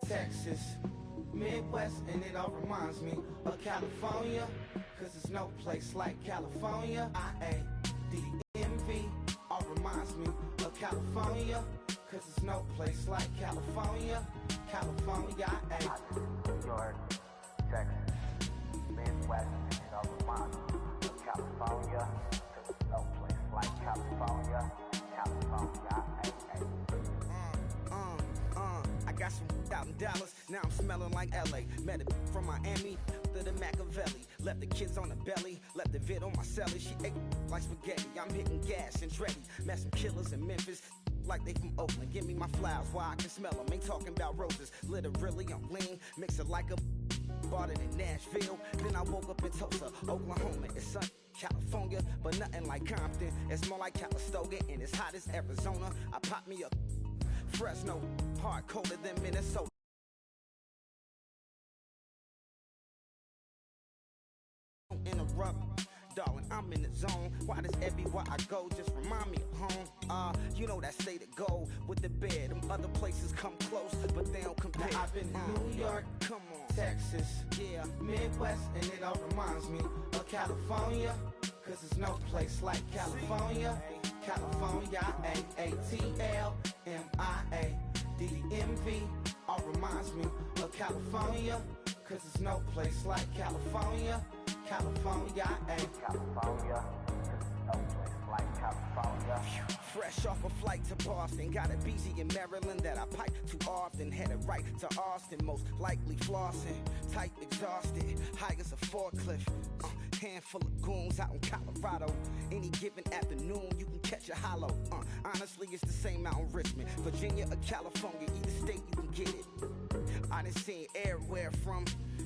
Texas, Midwest, and it all reminds me of California, cause there's no place like California. IADMV all reminds me of California, cause there's no place like California. California, New York, Texas, Midwest, and it all reminds me of California, cause there's no place like California. California, I got some out in Dallas, now I'm smelling like LA. Met it from Miami to the Machiavelli. Left the kids on the belly, left the vid on my celly. She ate like spaghetti, I'm hitting gas and Dreddy. Met some killers in Memphis, like they from Oakland. Give me my flowers while I can smell them. Ain't talking about roses, literally I'm lean. Mix it like a bought it in Nashville. Then I woke up in Tulsa, Oklahoma. It's sun, California, but nothing like Compton. It's more like Calistoga and it's hot as Arizona. I pop me a Fresno, hard colder than Minnesota. Don't interrupt, darling, I'm in the zone. Why does everywhere I go just remind me of home? You know that state of gold with the bed. Them other places come close, but they don't compare. Now I've been to New York, come on, Texas, yeah, Midwest, and it all reminds me of California, cause there's no place like California. California, AATLMIADDMV all reminds me of California, cause there's no place like California. California, California, no place like California. Fresh off a flight to Boston, got a BZ in Maryland that I pipe too often. Headed right to Austin, most likely flossing. Tight, exhausted, high as a forklift. Handful of goons out in Colorado. Any given afternoon, you can catch a hollow. Honestly, it's the same out in Richmond, Virginia or California. Either state, you can get it. I done seen everywhere from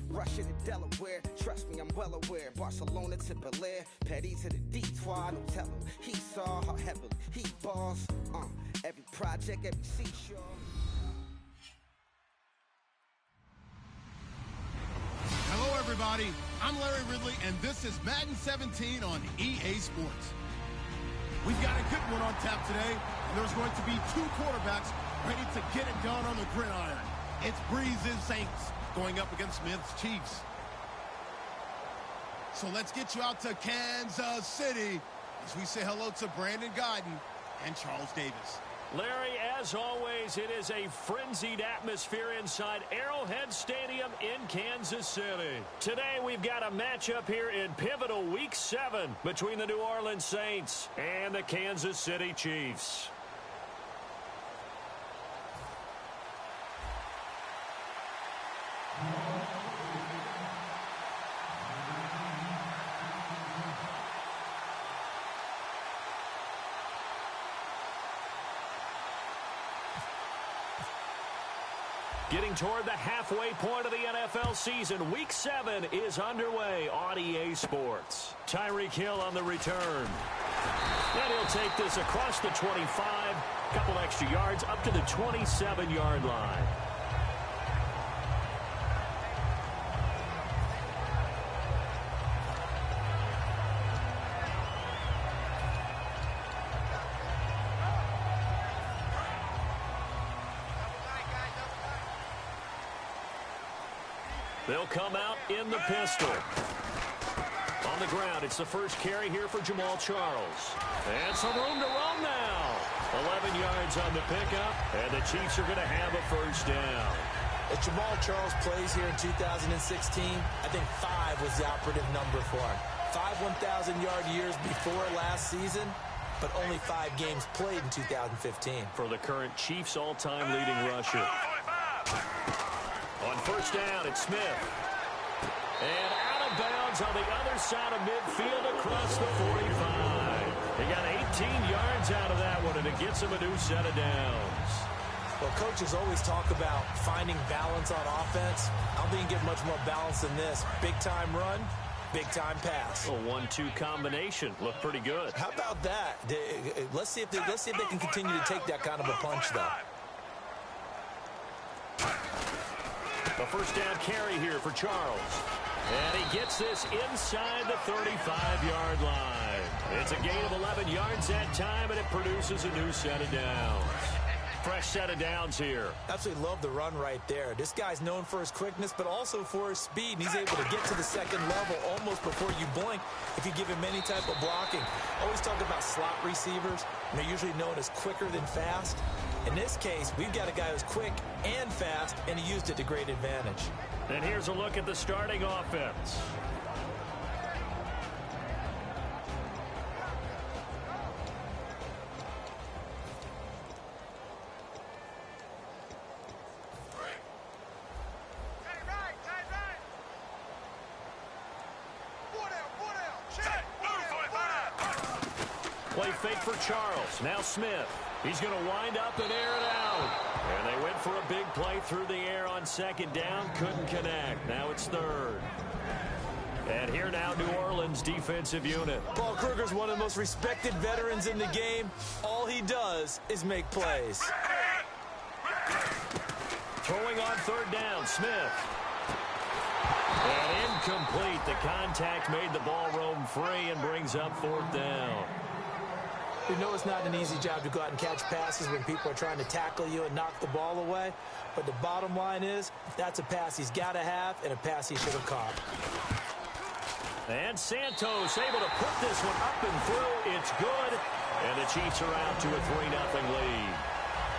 Russia to Delaware. Trust me, I'm well aware. Barcelona to Bel Air, Petty to the Detroit. Don't tell him he saw how heavily he balls. Every project, every seashore. Hello, everybody. I'm Larry Ridley, and this is Madden 17 on EA Sports. We've got a good one on tap today, and there's going to be two quarterbacks ready to get it done on the gridiron. It's Breeze's Saints going up against Smith's Chiefs. So let's get you out to Kansas City as we say hello to Brandon Guyton and Charles Davis. Larry, as always, it is a frenzied atmosphere inside Arrowhead Stadium in Kansas City. Today, we've got a matchup here in pivotal Week 7 between the New Orleans Saints and the Kansas City Chiefs. Getting toward the halfway point of the NFL season, Week 7 is underway on EA Sports. Tyreek Hill on the return. And he'll take this across the 25, couple extra yards up to the 27-yard line. They'll come out in the pistol. On the ground, it's the first carry here for Jamal Charles. And some room to run now. 11 yards on the pickup, and the Chiefs are going to have a first down. As Jamal Charles plays here in 2016, I think 5 was the operative number for him. 5 1,000-yard years before last season, but only 5 games played in 2015. For the current Chiefs all-time leading rusher. On first down, it's Smith. And out of bounds on the other side of midfield across the 45. He got 18 yards out of that one, and it gets him a new set of downs. Well, coaches always talk about finding balance on offense. I don't think you get much more balance than this. Big-time run, big-time pass. A 1-2 combination. Looked pretty good. How about that? Let's see if they can continue to take that kind of a punch, though. A first down carry here for Charles. And he gets this inside the 35-yard line. It's a gain of 11 yards that time, and it produces a new set of downs. fresh set of downs here. Absolutely love the run right there. This guy's known for his quickness, but also for his speed. And he's able to get to the second level almost before you blink if you give him any type of blocking. Always talk about slot receivers, and they're usually known as quicker than fast. In this case, we've got a guy who's quick and fast, and he used it to great advantage. And here's a look at the starting offense. Play fake for Charles. Now Smith. He's going to wind up and air it out. And they went for a big play through the air on second down. Couldn't connect. Now it's third. And here now, New Orleans defensive unit. Paul Kruger's one of the most respected veterans in the game. All he does is make plays. Throwing on third down, Smith. And incomplete. The contact made the ball roam free and brings up fourth down. We know it's not an easy job to go out and catch passes when people are trying to tackle you and knock the ball away. But the bottom line is, that's a pass he's got to have and a pass he should have caught. And Santos able to put this one up and through. It's good. And the Chiefs are out to a 3-0 lead.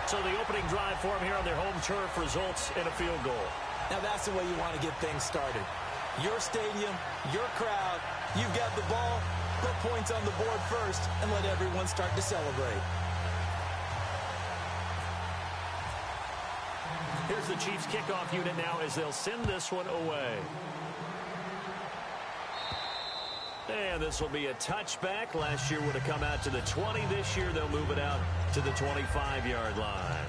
So the opening drive for them here on their home turf results in a field goal. Now that's the way you want to get things started. Your stadium, your crowd, you've got the ball. Put points on the board first and let everyone start to celebrate. Here's the Chiefs kickoff unit now as they'll send this one away. And this will be a touchback. Last year would have come out to the 20. This year they'll move it out to the 25-yard line.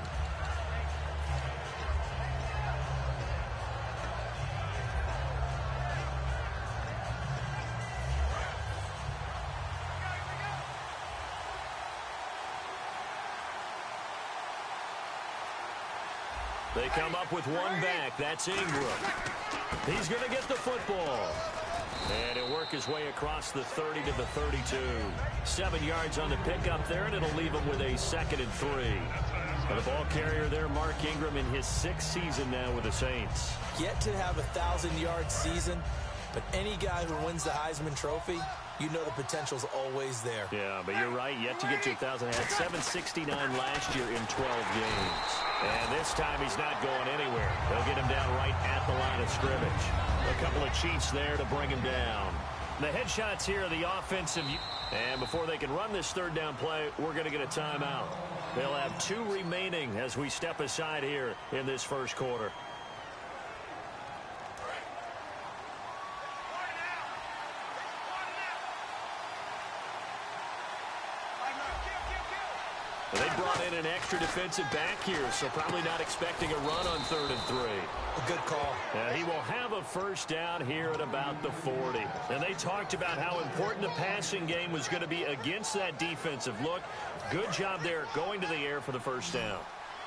They come up with one back. That's Ingram. He's going to get the football. And he'll work his way across the 30 to the 32. 7 yards on the pickup there, and it'll leave him with a 2nd and 3. And the ball carrier there, Mark Ingram, in his 6th season now with the Saints. Yet to have a 1,000-yard season, but any guy who wins the Heisman Trophy, you know the potential's always there. Yeah, but you're right. Yet to get to 1,000. Had 769 last year in 12 games. And this time he's not going anywhere. They'll get him down right at the line of scrimmage. A couple of Chiefs there to bring him down. The headshots here are the offensive. And before they can run this third down play, we're going to get a timeout. They'll have 2 remaining as we step aside here in this first quarter. They brought in an extra defensive back here, so probably not expecting a run on 3rd and 3. A good call. He will have a first down here at about the 40. And they talked about how important the passing game was going to be against that defensive look. Good job there going to the air for the first down.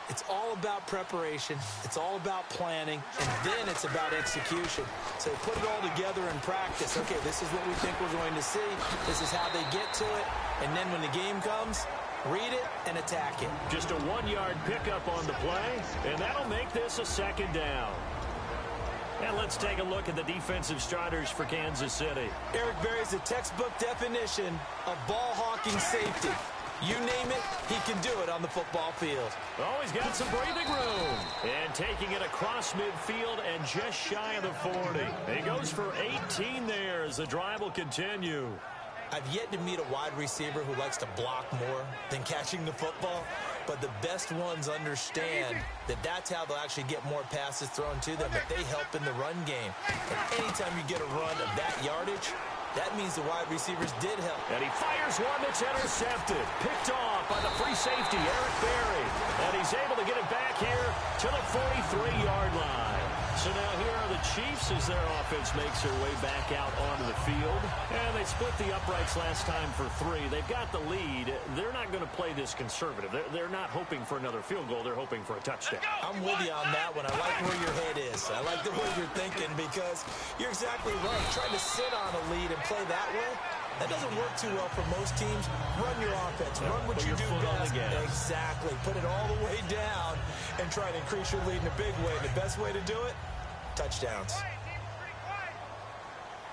It's all about preparation. It's all about planning. And then it's about execution. So put it all together in practice. Okay, this is what we think we're going to see. This is how they get to it. And then when the game comes, read it and attack it. Just a 1-yard pickup on the play, and that'll make this a 2nd down. And let's take a look at the defensive starters for Kansas City. Eric Berry's the textbook definition of ball-hawking safety. You name it, he can do it on the football field. Oh, he's got some breathing room. And taking it across midfield and just shy of the 40. He goes for 18 there as the drive will continue. I've yet to meet a wide receiver who likes to block more than catching the football, but the best ones understand that that's how they'll actually get more passes thrown to them if they help in the run game. And anytime you get a run of that yardage, that means the wide receivers did help. And he fires one that's intercepted. Picked off by the free safety, Eric Berry. And he's able to get it back here to the 43-yard line. So now here are the Chiefs as their offense makes their way back out onto the field. And they split the uprights last time for 3. They've got the lead. They're not going to play this conservative. They're not hoping for another field goal. They're hoping for a touchdown. I'm with you on that one. I like where your head is. I like the way you're thinking because you're exactly right. Trying to sit on a lead and play that way, That doesn't work too well for most teams. Run your offense. Run what you do best. Exactly. Put it all the way down and try to increase your lead in a big way. The best way to do it, touchdowns.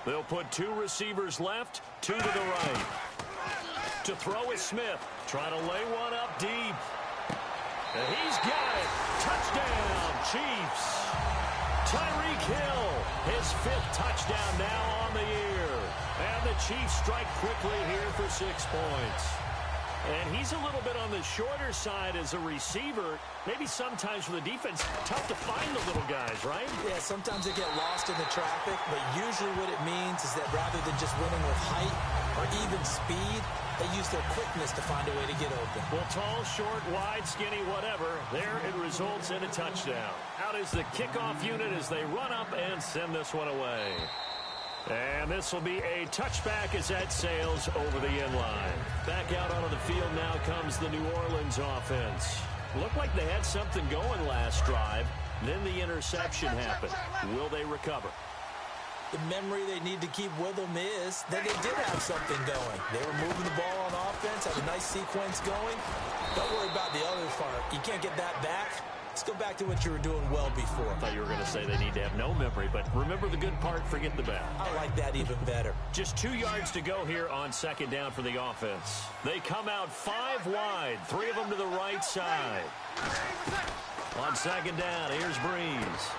They'll put 2 receivers left, 2 to the right. To throw is Smith. Trying to lay one up deep. And he's got it. Touchdown, Chiefs. Tyreek Hill, his 5th touchdown now on the year. And the Chiefs strike quickly here for 6 points. And he's a little bit on the shorter side as a receiver. Maybe sometimes for the defense, tough to find the little guys, right? Yeah, sometimes they get lost in the traffic, but usually what it means is that rather than just winning with height or even speed, they use their quickness to find a way to get open. Well, tall, short, wide, skinny, whatever, there it results in a touchdown. Out is the kickoff unit as they run up and send this one away. And this will be a touchback as that sails over the end line. Back out onto the field now comes the New Orleans offense. Looked like they had something going last drive. Then the interception happened. Will they recover? The memory they need to keep with them is that they did have something going. They were moving the ball on offense, had a nice sequence going. Don't worry about the other part. You can't get that back. Let's go back to what you were doing well before. I thought you were going to say they need to have no memory, but remember the good part, forget the bad. I like that even better. Just 2 yards to go here on 2nd down for the offense. They come out 5 wide, 3 of them to the right side. On 2nd down, here's Breeze.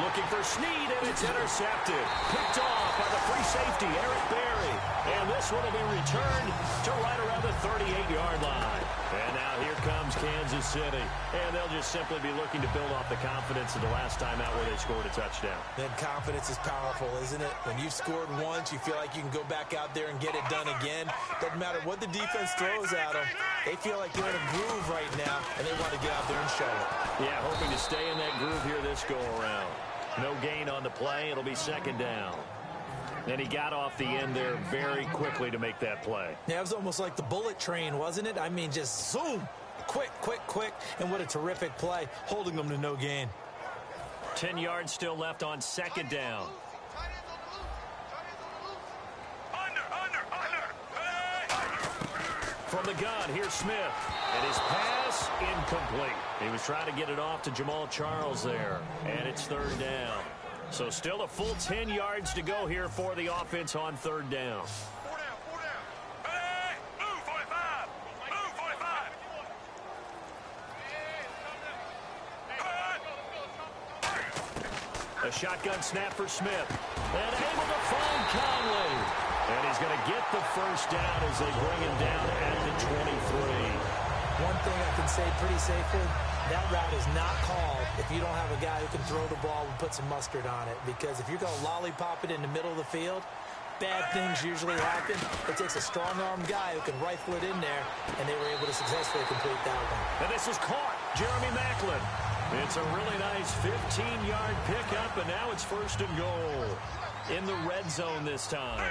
Looking for Snead, and it's intercepted. Picked off by the free safety, Eric Berry. And this one will be returned to right around the 38-yard line. And now here comes Kansas City. And they'll just simply be looking to build off the confidence of the last time out where they scored a touchdown. Then confidence is powerful, isn't it? When you've scored once, you feel like you can go back out there and get it done again. Doesn't matter what the defense throws at them. They feel like they're in a groove right now, and they want to get out there and show it. Yeah, hoping to stay in that groove here this go-around. No gain on the play. It'll be 2nd down. And he got off the end there very quickly to make that play. Yeah, it was almost like the bullet train, wasn't it? I mean, just zoom. Quick, quick, quick. And what a terrific play, holding them to no gain. 10 yards still left on 2nd down. From the gun, here's Smith. And his pass incomplete. He was trying to get it off to Jamal Charles there. And it's 3rd down. So still a full 10 yards to go here for the offense on 3rd down. 4 down, 4 down. Hey, move 45. Move 45. A shotgun snap for Smith. And able to find Conley. And he's going to get the 1st down as they bring him down at the 23. One thing I can say pretty safely, that route is not called if you don't have a guy who can throw the ball and put some mustard on it. Because if you're going to lollipop it in the middle of the field, bad things usually happen. It takes a strong-armed guy who can rifle it in there, and they were able to successfully complete that one. And this is caught. Jeremy Maclin. It's a really nice 15-yard pickup, and now it's 1st and goal. In the red zone this time.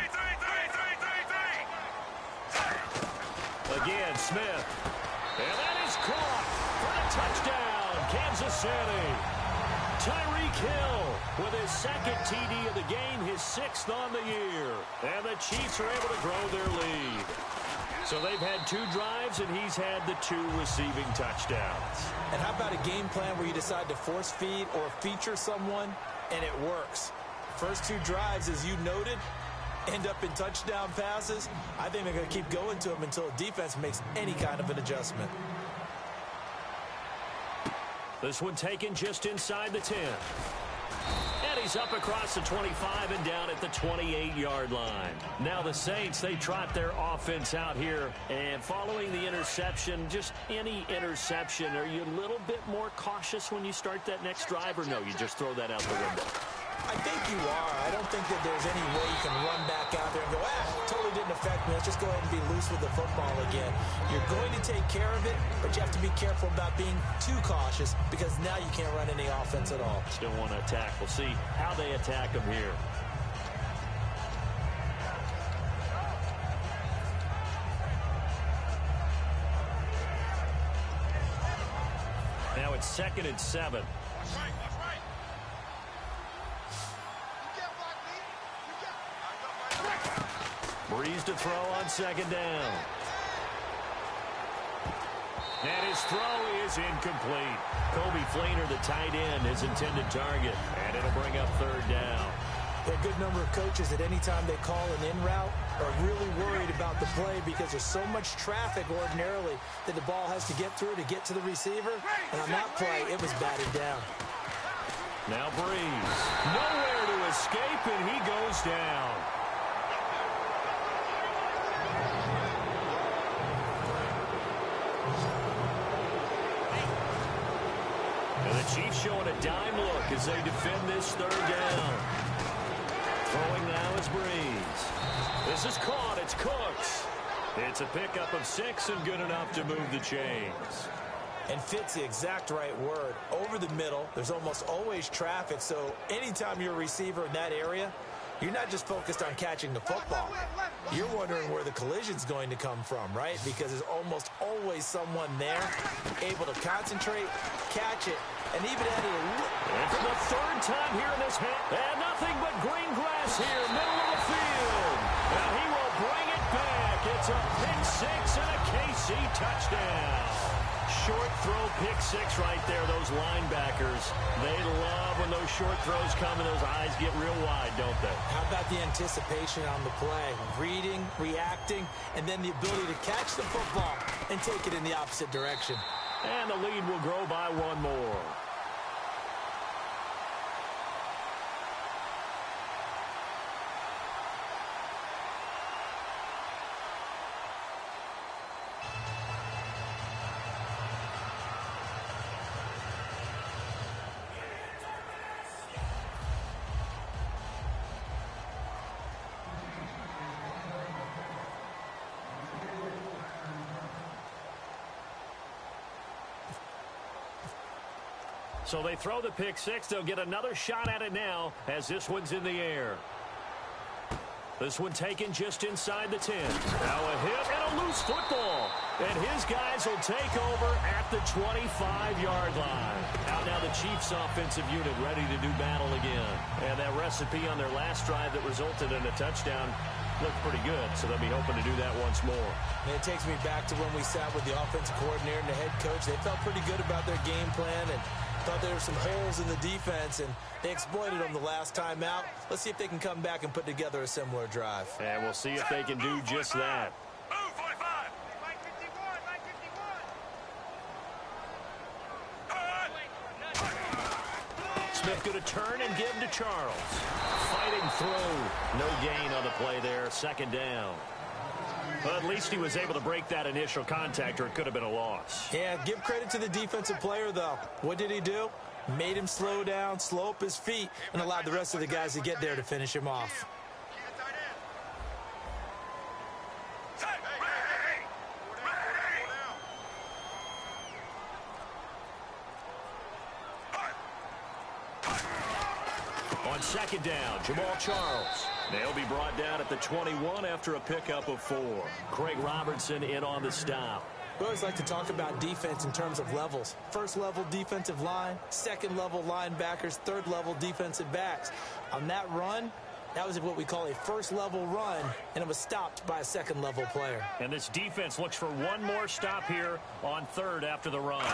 Again, Smith. And that is caught for the touchdown, Kansas City. Tyreek Hill with his 2nd TD of the game, his 6th on the year. And the Chiefs are able to grow their lead. So they've had 2 drives, and he's had the 2 receiving touchdowns. And how about a game plan where you decide to force feed or feature someone, and it works? First 2 drives, as you noted, end up in touchdown passes. I think they're going to keep going to them until the defense makes any kind of an adjustment. This one taken just inside the 10. And he's up across the 25 and down at the 28-yard line. Now the Saints, they trot their offense out here. And following the interception, just any interception, are you a little bit more cautious when you start that next drive, or no, you just throw that out the window? I think you are. I don't think that there's any way you can run back out there and go, totally didn't affect me. Let's just go ahead and be loose with the football again. You're going to take care of it, but you have to be careful about being too cautious because now you can't run any offense at all. Still want to attack. We'll see how they attack them here. Now it's 2nd and 7. Breeze to throw on second down. And his throw is incomplete. Kobe Fleener, the tight end, his intended target. And it'll bring up third down. A good number of coaches at any time they call an in route are really worried about the play because there's so much traffic ordinarily that the ball has to get through to get to the receiver. And on that play, it was batted down. Now Breeze. Nowhere to escape, and he goes down. And the Chiefs showing a dime look as they defend this third down. Throwing now is Breeze. This is caught. It's Cooks. It's a pickup of 6 and good enough to move the chains. And fits the exact right word. Over the middle, there's almost always traffic, so anytime you're a receiver in that area, you're not just focused on catching the football. You're wondering where the collision's going to come from, right? Because there's almost always someone there able to concentrate, catch it, and even added a look. And for the third time here in this half, and nothing but green grass here, middle of the field. Now he will bring it back. It's a pick 6 and a KC touchdown. Short throw, pick 6 right there. Those linebackers, they love when those short throws come and those eyes get real wide, don't they? How about the anticipation on the play? Reading, reacting, and then the ability to catch the football and take it in the opposite direction. And the lead will grow by 1 more. So they throw the pick 6. They'll get another shot at it now as this one's in the air. This one taken just inside the 10. Now a hit and a loose football. And his guys will take over at the 25-yard line. Out now the Chiefs offensive unit ready to do battle again. And that recipe on their last drive that resulted in a touchdown looked pretty good, so they'll be hoping to do that once more. And it takes me back to when we sat with the offensive coordinator and the head coach. They felt pretty good about their game plan and thought there were some holes in the defense, and they exploited them the last time out. Let's see if they can come back and put together a similar drive. And we'll see if they can do just that. Move, 45. Smith going to turn and give to Charles. Fighting through. No gain on the play there. Second down. But at least he was able to break that initial contact, or it could have been a loss. Yeah, give credit to the defensive player, though. What did he do? Made him slow down, slow up his feet, and allowed the rest of the guys to get there to finish him off. On second down, Jamal Charles. They'll be brought down at the 21 after a pickup of 4. Craig Robertson in on the stop. We always like to talk about defense in terms of levels. First level defensive line, second level linebackers, third level defensive backs. On that run, that was what we call a first level run, and it was stopped by a second level player. And this defense looks for one more stop here on third after the run.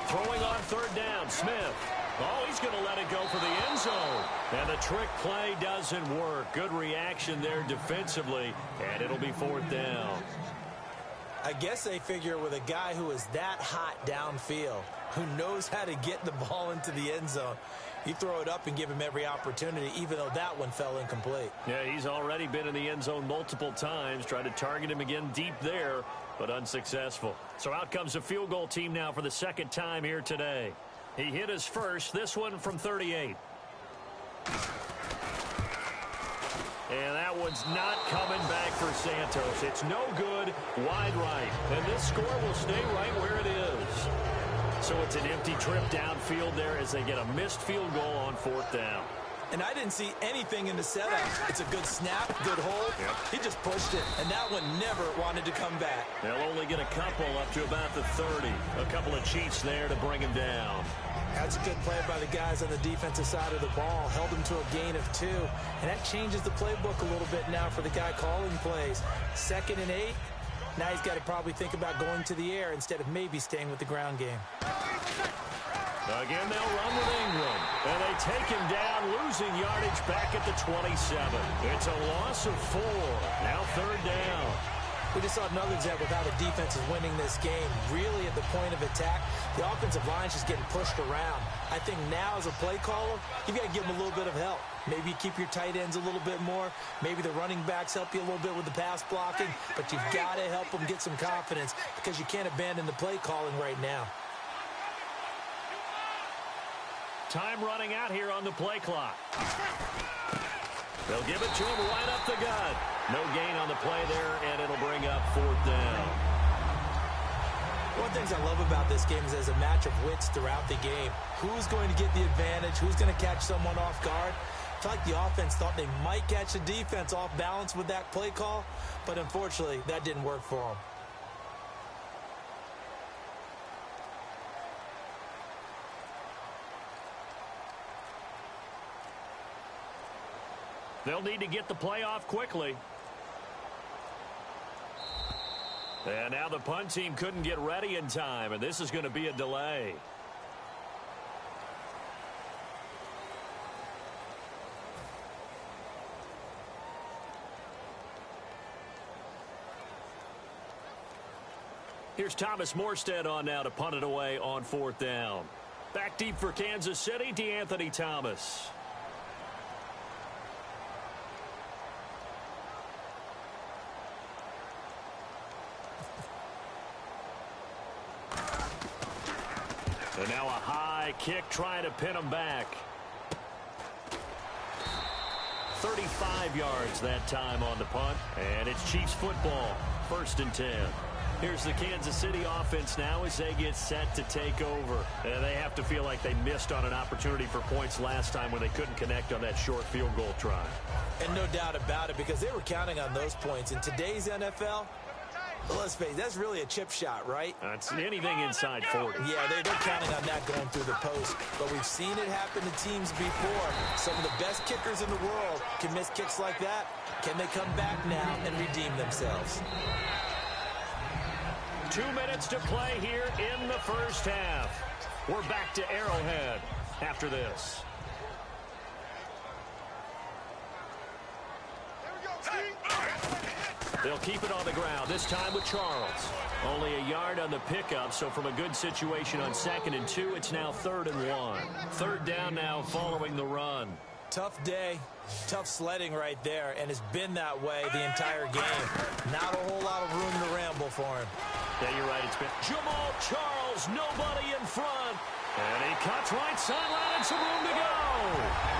Throwing on third down, Smith. Oh, he's going to let it go for the end zone. And the trick play doesn't work. Good reaction there defensively, and it'll be fourth down. I guess they figure with a guy who is that hot downfield, who knows how to get the ball into the end zone, you throw it up and give him every opportunity, even though that one fell incomplete. Yeah, he's already been in the end zone multiple times. Tried to target him again deep there, but unsuccessful. So out comes the field goal team now for the second time here today. He hit his first, this one from 38. And that one's not coming back for Santos. It's no good, wide right. And this score will stay right where it is. So it's an empty trip downfield there as they get a missed field goal on fourth down. And I didn't see anything in the setup. It's a good snap, good hold. Yep. He just pushed it, and that one never wanted to come back. They'll only get a couple up to about the 30. A couple of Chiefs there to bring him down. That's a good play by the guys on the defensive side of the ball. Held them to a gain of 2. And that changes the playbook a little bit now for the guy calling plays. 2nd and 8. Now he's got to probably think about going to the air instead of maybe staying with the ground game. Again, they'll run with Ingram. And they take him down, losing yardage back at the 27. It's a loss of 4. Now 3rd down. We just saw another example of how the defense is winning this game. Really at the point of attack, the offensive line is just getting pushed around. I think now as a play caller, you've got to give them a little bit of help. Maybe you keep your tight ends a little bit more. Maybe the running backs help you a little bit with the pass blocking. But you've got to help them get some confidence because you can't abandon the play calling right now. Time running out here on the play clock. They'll give it to him right up the gut. No gain on the play there, and it'll bring up 4th down. One of the things I love about this game is there's a match of wits throughout the game. Who's going to get the advantage? Who's going to catch someone off guard? I feel like the offense thought they might catch the defense off balance with that play call, but unfortunately, that didn't work for them. They'll need to get the play off quickly. And now the punt team couldn't get ready in time, and this is going to be a delay. Here's Thomas Morstead on now to punt it away on 4th down. Back deep for Kansas City, DeAnthony Thomas. And now a high kick trying to pin him back. 35 yards that time on the punt. And it's Chiefs football. 1st and 10. Here's the Kansas City offense now as they get set to take over. And they have to feel like they missed on an opportunity for points last time when they couldn't connect on that short field goal try. And no doubt about it, because they were counting on those points. In today's NFL, well, let's face it, that's really a chip shot, right? That's anything inside 40. Yeah, they're counting on that going through the post. But we've seen it happen to teams before. Some of the best kickers in the world can miss kicks like that. Can they come back now and redeem themselves? 2 minutes to play here in the 1st half. We're back to Arrowhead after this. They'll keep it on the ground, this time with Charles. Only a yard on the pickup, so from a good situation on 2nd and 2, it's now 3rd and 1. 3rd down now following the run. Tough day, tough sledding right there, and it's been that way the entire game. Not a whole lot of room to ramble for him. Yeah, you're right. It's been Jamal Charles, nobody in front. And he cuts right sideline and some room to go.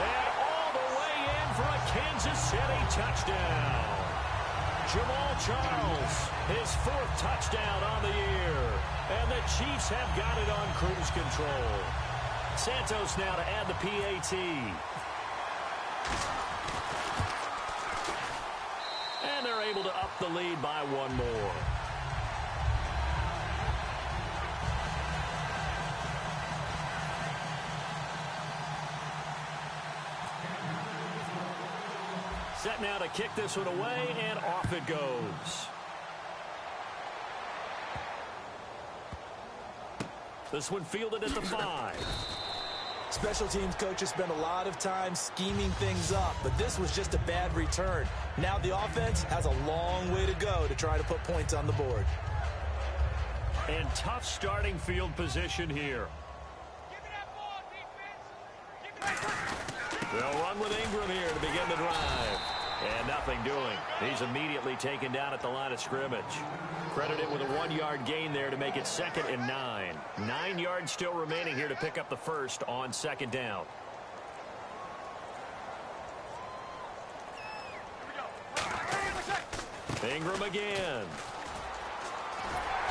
And all the way in for a Kansas City touchdown. Jamal Charles, his 4th touchdown on the year. And the Chiefs have got it on cruise control. Santos now to add the PAT. And they're able to up the lead by 1 more. Set now to kick this one away, and off it goes. This one fielded at the 5. Special teams coaches spend a lot of time scheming things up, but this was just a bad return. Now the offense has a long way to go to try to put points on the board. And tough starting field position here. They'll run with Ingram here to begin the drive. And nothing doing. He's immediately taken down at the line of scrimmage. Credited with a 1-yard gain there to make it 2nd and 9. 9 yards still remaining here to pick up the 1st on 2nd down. Ingram again.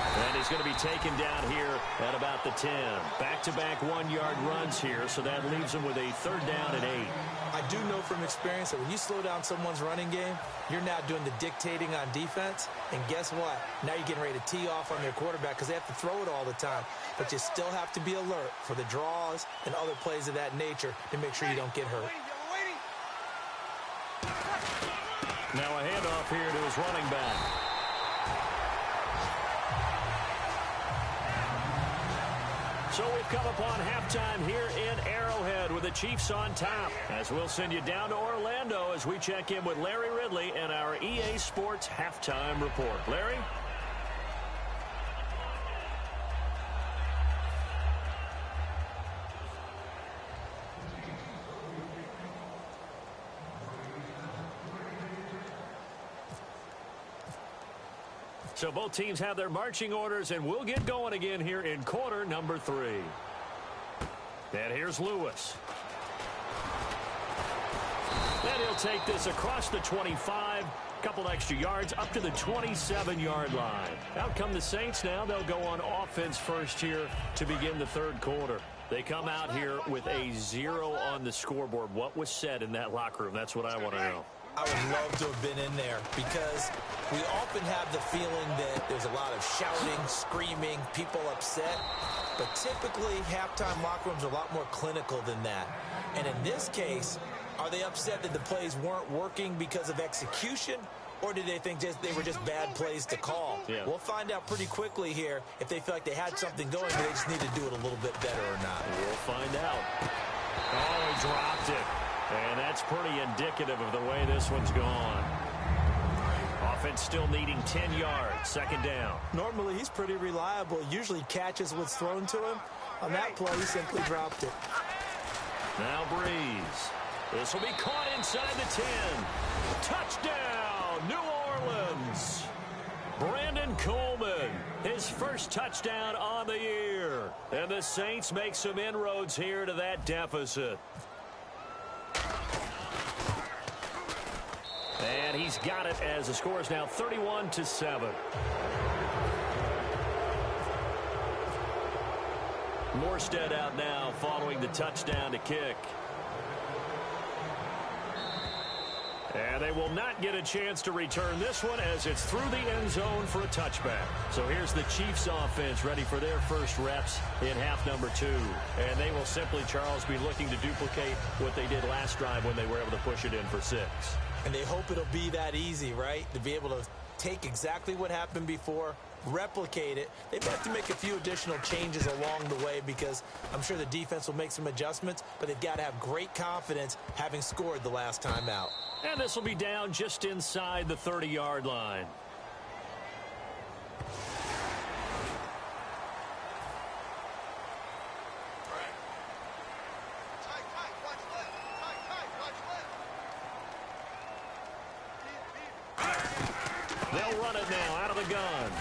And he's going to be taken down here at about the 10. Back-to-back one-yard runs here, so that leaves him with a 3rd down and 8. I do know from experience that when you slow down someone's running game, you're now doing the dictating on defense. And guess what? Now you're getting ready to tee off on their quarterback because they have to throw it all the time. But you still have to be alert for the draws and other plays of that nature to make sure you don't get hurt. Now a handoff here to his running back. So we've come upon halftime here in Arrowhead with the Chiefs on top. As we'll send you down to Orlando as we check in with Larry Ridley and our EA Sports Halftime Report. Larry? So both teams have their marching orders, and we'll get going again here in quarter number 3. And here's Lewis. And he'll take this across the 25, couple extra yards up to the 27-yard line. Out come the Saints now. They'll go on offense first here to begin the 3rd quarter. They come out here with a 0 on the scoreboard. What was said in that locker room? That's what I want to know. I would love to have been in there because we often have the feeling that there's a lot of shouting, screaming, people upset. But typically, halftime locker rooms are a lot more clinical than that. And in this case, are they upset that the plays weren't working because of execution? Or did they think they were just bad plays to call? Yeah. We'll find out pretty quickly here if they feel like they had something going, but they just need to do it a little bit better or not. We'll find out. Oh, he dropped it. And that's pretty indicative of the way this one's gone. Offense still needing 10 yards. 2nd down. Normally, he's pretty reliable. Usually catches what's thrown to him. On that play, he simply dropped it. Now Breeze. This will be caught inside the 10. Touchdown, New Orleans. Brandon Coleman, his first touchdown on the year. And the Saints make some inroads here to that deficit. And he's got it as the score is now 31-7. Morstead out now following the touchdown to kick. And they will not get a chance to return this one as it's through the end zone for a touchback. So here's the Chiefs offense ready for their first reps in half number 2. And they will simply, Charles, be looking to duplicate what they did last drive when they were able to push it in for 6. And they hope it'll be that easy, right? To be able to take exactly what happened before, replicate it. They have to make a few additional changes along the way because I'm sure the defense will make some adjustments, but they've got to have great confidence having scored the last time out. And this will be down just inside the 30-yard line. They'll run it now out of the gun.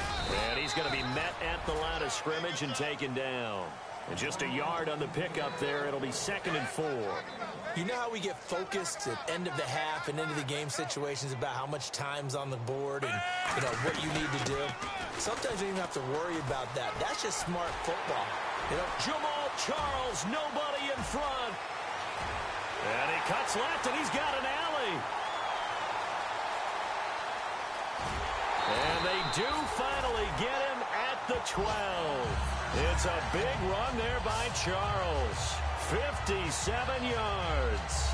And he's going to be met at the line of scrimmage and taken down. And just a yard on the pickup there. It'll be 2nd and 4. You know how we get focused at end of the half and into the game situations about how much time's on the board and, what you need to do? Sometimes you don't even have to worry about that. That's just smart football. Jamal Charles, nobody in front. And he cuts left, and he's got an alley. And they do finally get him at the 12. It's a big run there by Charles. 57 yards.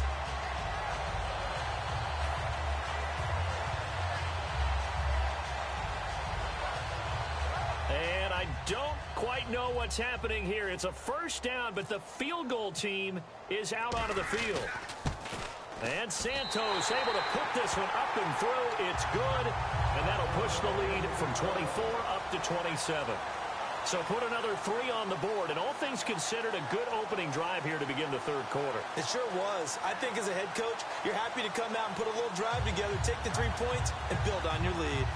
And I don't quite know what's happening here. It's a first down, but the field goal team is out onto the field. And Santos able to put this one up and through. It's good. And that'll push the lead from 24 up to 27. So put another 3 on the board. And all things considered, a good opening drive here to begin the 3rd quarter. It sure was. I think as a head coach, you're happy to come out and put a little drive together, take the 3 points, and build on your lead.